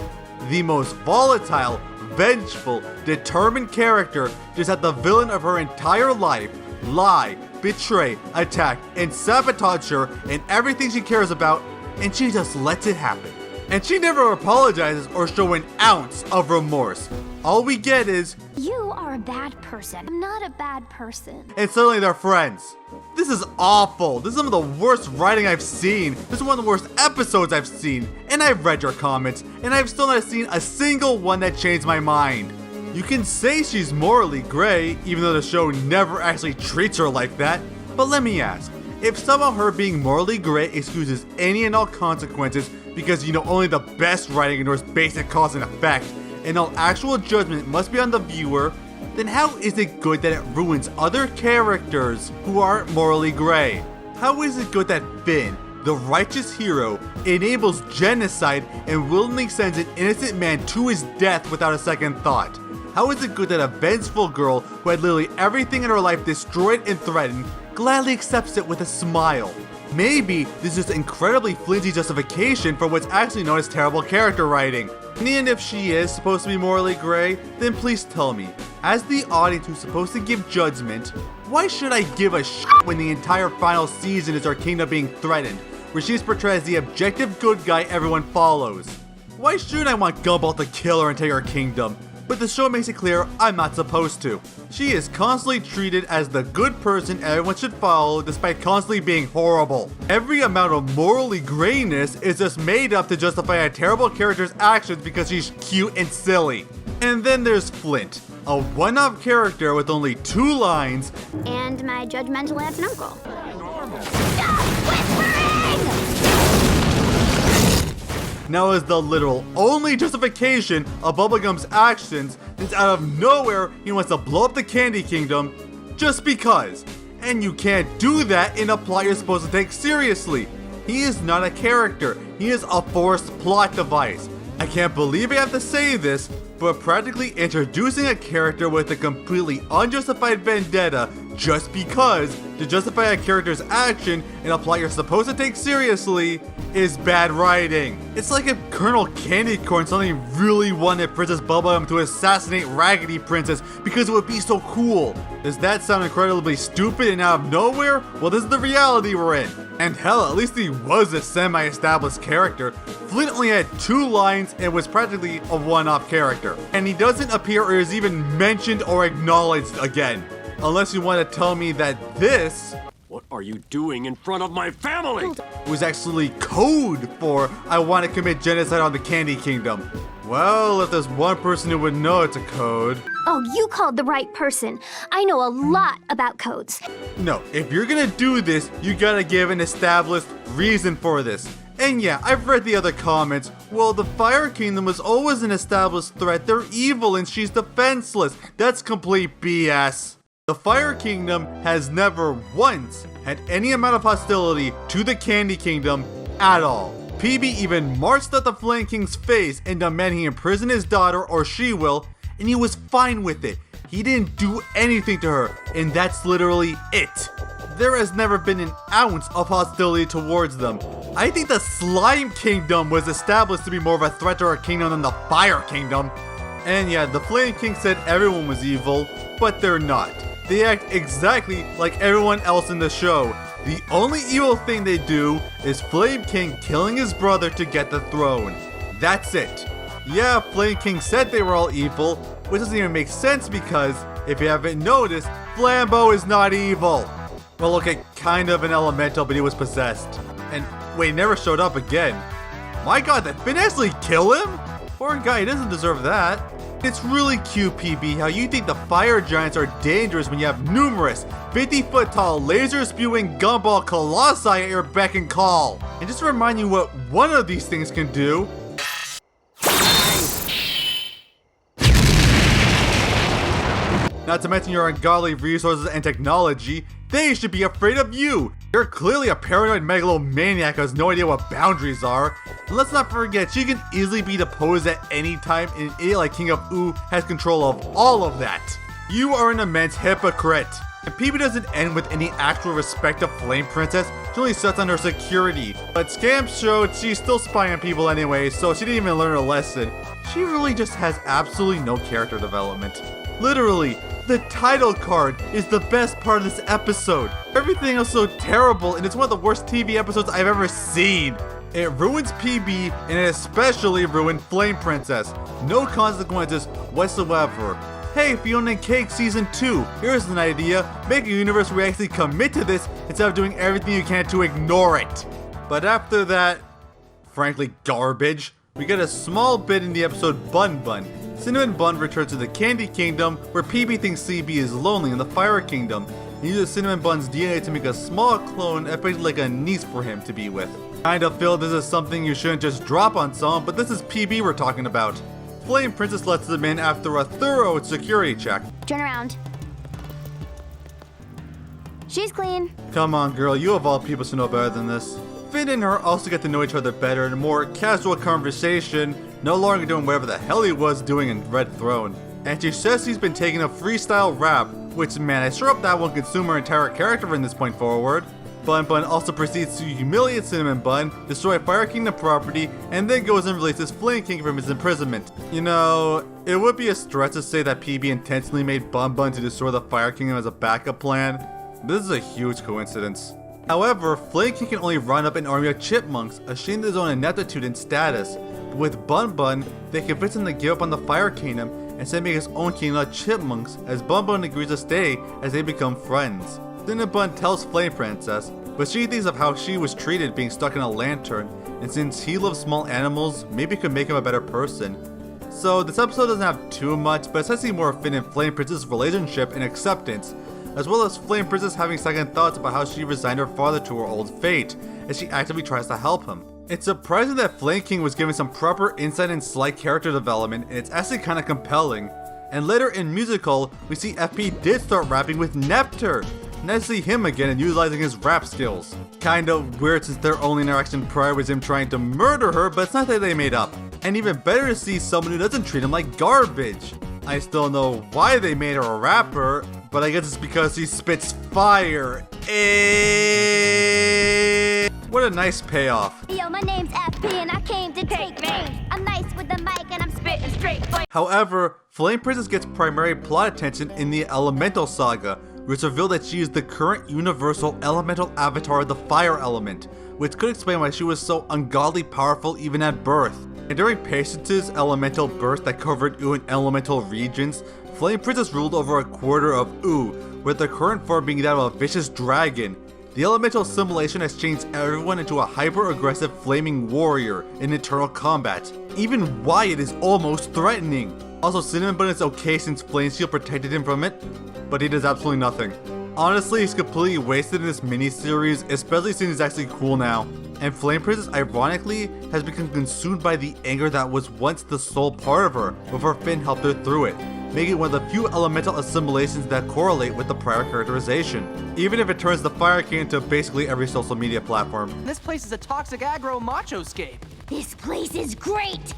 The most volatile, vengeful, determined character just had the villain of her entire life lie, betray, attack, and sabotage her in everything she cares about, and she just lets it happen. And she never apologizes or show an ounce of remorse. All we get is, you are a bad person. I'm not a bad person. And suddenly they're friends. This is awful. This is some of the worst writing I've seen. This is one of the worst episodes I've seen. And I've read your comments, and I've still not seen a single one that changed my mind. You can say she's morally gray, even though the show never actually treats her like that. But let me ask, if somehow her being morally gray excuses any and all consequences because only the best writing ignores basic cause and effect, and all actual judgment must be on the viewer, then how is it good that it ruins other characters who aren't morally gray? How is it good that Finn, the righteous hero, enables genocide and willingly sends an innocent man to his death without a second thought? How is it good that a vengeful girl who had literally everything in her life destroyed and threatened gladly accepts it with a smile? Maybe this is just incredibly flimsy justification for what's actually known as terrible character writing. And if she is supposed to be morally gray, then please tell me, as the audience who's supposed to give judgment, why should I give a shit when the entire final season is her kingdom being threatened, where she's portrayed as the objective good guy everyone follows? Why shouldn't I want Gumball to kill her and take her kingdom? But the show makes it clear I'm not supposed to. She is constantly treated as the good person everyone should follow despite constantly being horrible. Every amount of morally grayness is just made up to justify a terrible character's actions because she's cute and silly. And then there's Flint, A one-off character with only 2 lines. And my judgmental aunt and uncle. Stop whispering! Now is the literal only justification of Bubblegum's actions, since out of nowhere he wants to blow up the Candy Kingdom just because. And you can't do that in a plot you're supposed to take seriously. He is not a character, he is a forced plot device. I can't believe I have to say this, but practically introducing a character with a completely unjustified vendetta just because to justify a character's action in a plot you're supposed to take seriously is bad writing. It's like if Colonel Candy Corn suddenly really wanted Princess Bubblegum to assassinate Raggedy Princess because it would be so cool. Does that sound incredibly stupid and out of nowhere? Well, this is the reality we're in. And hell, at least he was a semi-established character. Flint only had 2 lines and was practically a one-off character. And he doesn't appear or is even mentioned or acknowledged again. Unless you want to tell me that this... What are you doing in front of my family? ...was actually code for I want to commit genocide on the Candy Kingdom. Well, if there's one person who would know it's a code... Oh, you called the right person. I know a lot about codes. No, if you're gonna do this, you gotta give an established reason for this. And yeah, I've read the other comments. Well, the Fire Kingdom was always an established threat. They're evil and she's defenseless. That's complete BS. The Fire Kingdom has never once had any amount of hostility to the Candy Kingdom at all. PB even marched at the Flame King's face and demanded he imprison his daughter or she will, and he was fine with it. He didn't do anything to her, and that's literally it. There has never been an ounce of hostility towards them. I think the Slime Kingdom was established to be more of a threat to our kingdom than the Fire Kingdom. And yeah, the Flame King said everyone was evil, but they're not. They act exactly like everyone else in the show. The only evil thing they do is Flame King killing his brother to get the throne. That's it. Yeah, Flame King said they were all evil, which doesn't even make sense because, if you haven't noticed, Flambeau is not evil. Well, okay, kind of an elemental, but he was possessed. And wait, he never showed up again. My god, did Finn actually kill him? Poor guy, he doesn't deserve that. It's really cute, PB, how you think the fire giants are dangerous when you have numerous 50-foot tall laser-spewing gumball colossi at your beck and call. And just to remind you what one of these things can do, not to mention your ungodly resources and technology, they should be afraid of you! You're clearly a paranoid megalomaniac who has no idea what boundaries are. And let's not forget, she can easily be deposed at any time, and an idiot like King of Ooh has control of all of that. You are an immense hypocrite. And PB doesn't end with any actual respect of Flame Princess, she only sets on her security. But scams showed she's still spying on people anyway, so she didn't even learn a lesson. She really just has absolutely no character development. Literally, the title card is the best part of this episode. Everything else is so terrible, and it's one of the worst TV episodes I've ever seen. It ruins PB, and it especially ruined Flame Princess. No consequences whatsoever. Hey, Fiona and Cake Season 2, here's an idea. Make a universe where you actually commit to this instead of doing everything you can to ignore it. But after that, frankly, garbage, we get a small bit in the episode Bun Bun. Cinnamon Bun returns to the Candy Kingdom, where PB thinks CB is lonely in the Fire Kingdom. He uses Cinnamon Bun's DNA to make a small clone, effectively like a niece for him to be with. Kinda feel this is something you shouldn't just drop on someone, but this is PB we're talking about. Flame Princess lets them in after a thorough security check. Turn around. She's clean. Come on, girl, you of all people should know better than this. Finn and her also get to know each other better in a more casual conversation, no longer doing whatever the hell he was doing in Red Throne. And she says he's been taking a freestyle rap, which, man, I sure hope that won't consume her entire character from this point forward. Bun Bun also proceeds to humiliate Cinnamon Bun, destroy Fire Kingdom property, and then goes and releases Flame King from his imprisonment. You know, it would be a stretch to say that PB intentionally made Bun Bun to destroy the Fire Kingdom as a backup plan. This is a huge coincidence. However, Flame King can only run up an army of chipmunks, ashamed of his own ineptitude and status. But with Bun Bun, they convince him to give up on the Fire Kingdom and instead make his own kingdom of chipmunks, as Bun Bun agrees to stay as they become friends. Cinnamon Bun tells Flame Princess, but she thinks of how she was treated being stuck in a lantern, and since he loves small animals, maybe it could make him a better person. So this episode doesn't have too much, but it's actually more Finn and Flame Princess' relationship and acceptance, as well as Flame Princess having second thoughts about how she resigned her father to her old fate, as she actively tries to help him. It's surprising that Flame King was given some proper insight and slight character development, and it's actually kinda compelling. And later in Musical, we see FP did start rapping with Neptr. Nice to see him again and utilizing his rap skills. Kinda weird since their only interaction prior was him trying to murder her, but it's not that they made up. And even better to see someone who doesn't treat him like garbage. I still don't know why they made her a rapper, but I guess it's because he spits fire. What a nice payoff. Yo, my name's FP and I came to take names. I'm nice with the mic and I'm spitting straight flame. However, Flame Princess gets primary plot attention in the Elemental Saga, where it's revealed that she is the current universal elemental avatar of the fire element, which could explain why she was so ungodly powerful even at birth. And during Patience's elemental burst that covered Ooh and elemental regions, Flame Princess ruled over a quarter of Ooh, with the current form being that of a vicious dragon. The elemental assimilation has changed everyone into a hyper-aggressive flaming warrior in eternal combat. Even Wyatt is almost threatening. Also, Cinnamon Bun is okay since Flame Shield protected him from it, but he does absolutely nothing. Honestly, he's completely wasted in this mini-series, especially since he's actually cool now. And Flame Princess, ironically, has become consumed by the anger that was once the sole part of her, before Finn helped her through it, making it one of the few elemental assimilations that correlate with the prior characterization, even if it turns the Fire King into basically every social media platform. This place is a toxic aggro macho-scape. This place is great.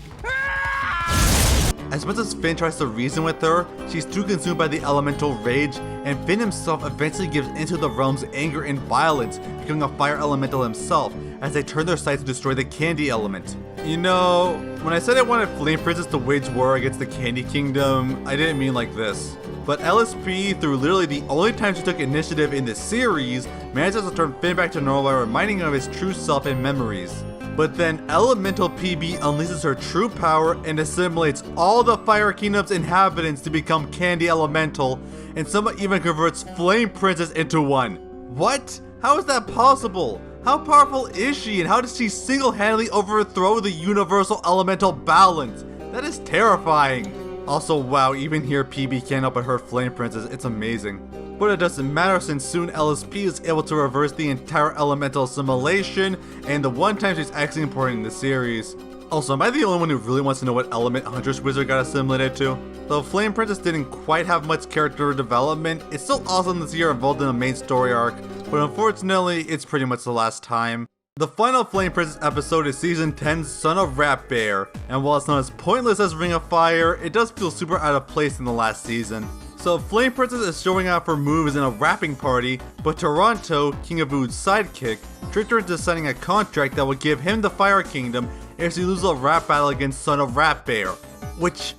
As much as Finn tries to reason with her, she's too consumed by the elemental rage, and Finn himself eventually gives into the realm's anger and violence, becoming a fire elemental himself, as they turn their sights to destroy the candy element. You know, when I said I wanted Flame Princess to wage war against the Candy Kingdom, I didn't mean like this. But LSP, through literally the only time she took initiative in this series, manages to turn Finn back to normal by reminding him of his true self and memories. But then Elemental PB unleashes her true power and assimilates all the Fire Kingdom's inhabitants to become Candy Elemental, and somewhat even converts Flame Princess into one. What? How is that possible? How powerful is she, and how does she single-handedly overthrow the universal elemental balance? That is terrifying. Also, wow, even here PB can't help but hurt Flame Princess, it's amazing. But it doesn't matter since soon LSP is able to reverse the entire elemental assimilation, and the one time she's actually important in the series. Also, am I the only one who really wants to know what element Huntress Wizard got assimilated to? Though Flame Princess didn't quite have much character development, it's still awesome to see her involved in a main story arc, but unfortunately, it's pretty much the last time. The final Flame Princess episode is Season 10's Son of Rat Bear, and while it's not as pointless as Ring of Fire, it does feel super out of place in the last season. So Flame Princess is showing off her moves in a rapping party, but Toronto, King of Ood's sidekick, tricked her into signing a contract that would give him the Fire Kingdom if she loses a rap battle against Son of Rat Bear. Which,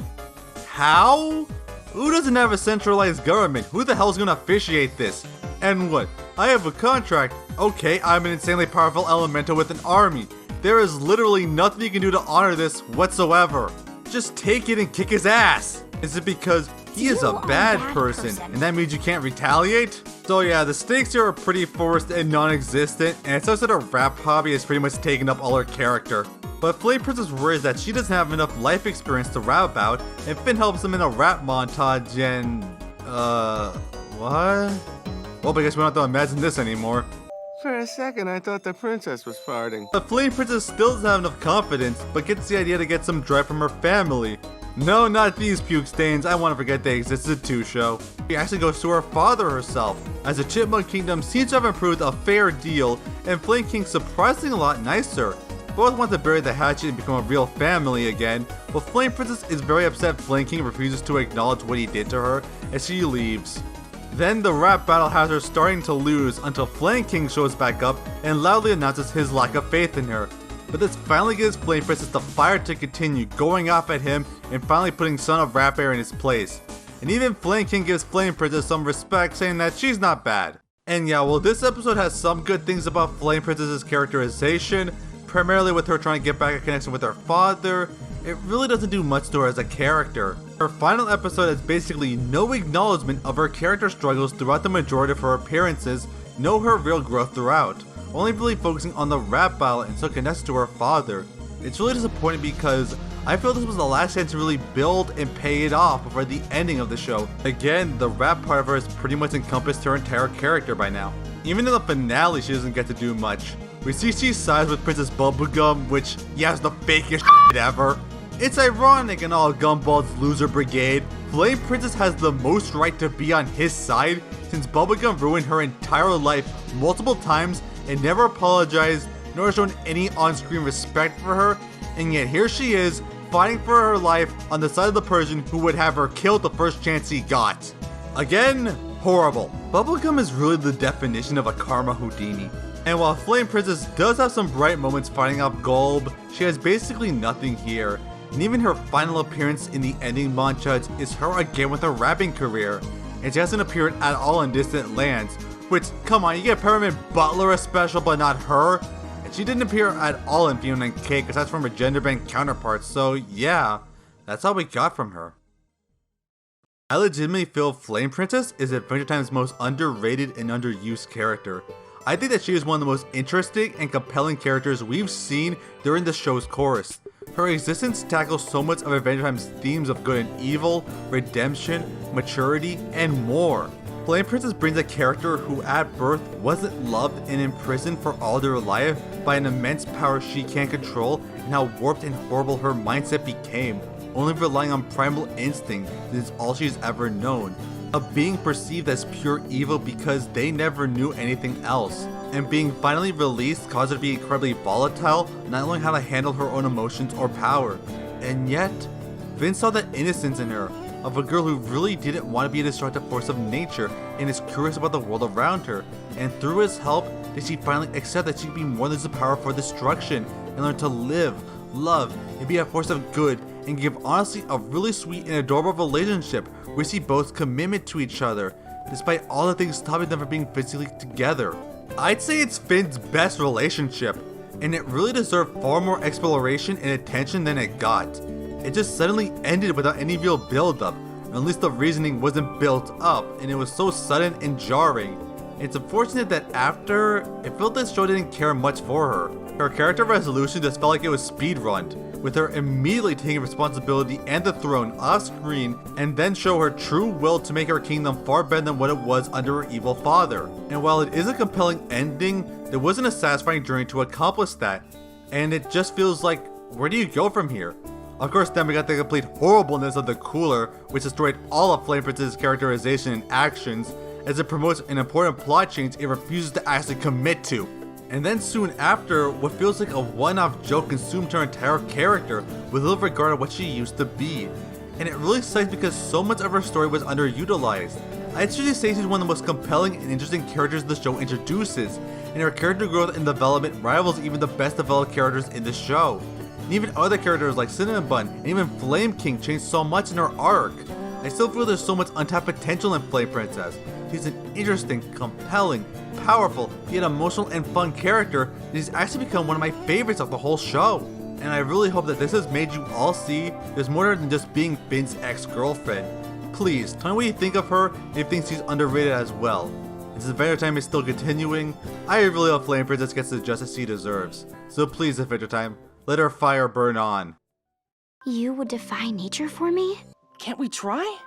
how? Ood doesn't have a centralized government, who the hell is gonna officiate this? And what? I have a contract. Okay, I'm an insanely powerful elemental with an army. There is literally nothing you can do to honor this whatsoever. Just take it and kick his ass. Is it because he is a bad person, and that means you can't retaliate? So yeah, the stakes here are pretty forced and non-existent, and it's also that her rap hobby has pretty much taken up all her character. But Flame Princess worries that she doesn't have enough life experience to rap about, and Finn helps him in a rap montage and... what? Well, I guess we don't have to imagine this anymore. For a second, I thought the princess was farting. The Flame Princess still doesn't have enough confidence, but gets the idea to get some drive from her family. No, not these puke stains, I want to forget they existed too, show. She actually goes to her father herself, as the Chipmunk Kingdom seems to have improved a fair deal, and Flame King's surprisingly a lot nicer. Both want to bury the hatchet and become a real family again, but Flame Princess is very upset Flame King refuses to acknowledge what he did to her, as she leaves. Then the rap battle has her starting to lose until Flame King shows back up and loudly announces his lack of faith in her. But this finally gives Flame Princess the fire to continue going off at him and finally putting Son of Rat Bear in his place. And even Flame King gives Flame Princess some respect, saying that she's not bad. And yeah, while this episode has some good things about Flame Princess's characterization, primarily with her trying to get back a connection with her father, it really doesn't do much to her as a character. Her final episode has basically no acknowledgement of her character struggles throughout the majority of her appearances, no her real growth throughout, only really focusing on the rap battle and so connected to her father. It's really disappointing because I feel this was the last chance to really build and pay it off before the ending of the show. Again, the rap part of her has pretty much encompassed her entire character by now. Even in the finale, she doesn't get to do much. We see she sides with Princess Bubblegum, which, yeah, is the fakest shit ever. It's ironic in all Gumball's loser brigade, Flame Princess has the most right to be on his side since Bubblegum ruined her entire life multiple times and never apologized nor shown any on-screen respect for her, and yet here she is, fighting for her life on the side of the person who would have her killed the first chance he got. Again, horrible. Bubblegum is really the definition of a karma Houdini. And while Flame Princess does have some bright moments fighting off Gulb, she has basically nothing here. And even her final appearance in the ending montage is her again with her rapping career. And she hasn't appeared at all in Distant Lands, which, come on, you get Peppermint Butler a special but not her? And she didn't appear at all in Fiona and Cake aside from her gender bent counterparts, so yeah, that's all we got from her. I legitimately feel Flame Princess is Adventure Time's most underrated and underused character. I think that she is one of the most interesting and compelling characters we've seen during the show's course. Her existence tackles so much of Adventure Time's themes of good and evil, redemption, maturity, and more. Flame Princess brings a character who at birth wasn't loved and imprisoned for all their life by an immense power she can't control, and how warped and horrible her mindset became, only relying on primal instinct that is all she's ever known. Of being perceived as pure evil because they never knew anything else, and being finally released caused her to be incredibly volatile, not knowing how to handle her own emotions or power. And yet, Vince saw that innocence in her, of a girl who really didn't want to be a destructive force of nature and is curious about the world around her, and through his help did she finally accept that she could be more than just a power for destruction, and learn to live, love, and be a force of good, and give honestly a really sweet and adorable relationship where see both commitment to each other, despite all the things stopping them from being physically together. I'd say it's Finn's best relationship, and it really deserved far more exploration and attention than it got. It just suddenly ended without any real build up, or at least the reasoning wasn't built up, and it was so sudden and jarring. It's unfortunate that after, it felt this show didn't care much for her. Her character resolution just felt like it was speedrunned, with her immediately taking responsibility and the throne off screen, and then show her true will to make her kingdom far better than what it was under her evil father. And while it is a compelling ending, there wasn't a satisfying journey to accomplish that. And it just feels like, where do you go from here? Of course, then we got the complete horribleness of the Cooler, which destroyed all of Flame Princess's characterization and actions, as it promotes an important plot change it refuses to actually commit to. And then soon after, what feels like a one-off joke consumed her entire character with little regard of what she used to be. And it really sucks because so much of her story was underutilized. I'd truly say she's one of the most compelling and interesting characters the show introduces, and her character growth and development rivals even the best developed characters in the show. And even other characters like Cinnamon Bun and even Flame King changed so much in her arc. I still feel there's so much untapped potential in Flame Princess. She's an interesting, compelling, powerful, yet emotional and fun character that has actually become one of my favorites of the whole show. And I really hope that this has made you all see there's more than just being Finn's ex-girlfriend. Please, tell me what you think of her and if you think she's underrated as well. And since Adventure Time is still continuing, I really hope Flame Princess gets the justice she deserves. So please, Adventure Time, let her fire burn on. You would defy nature for me? Can't we try?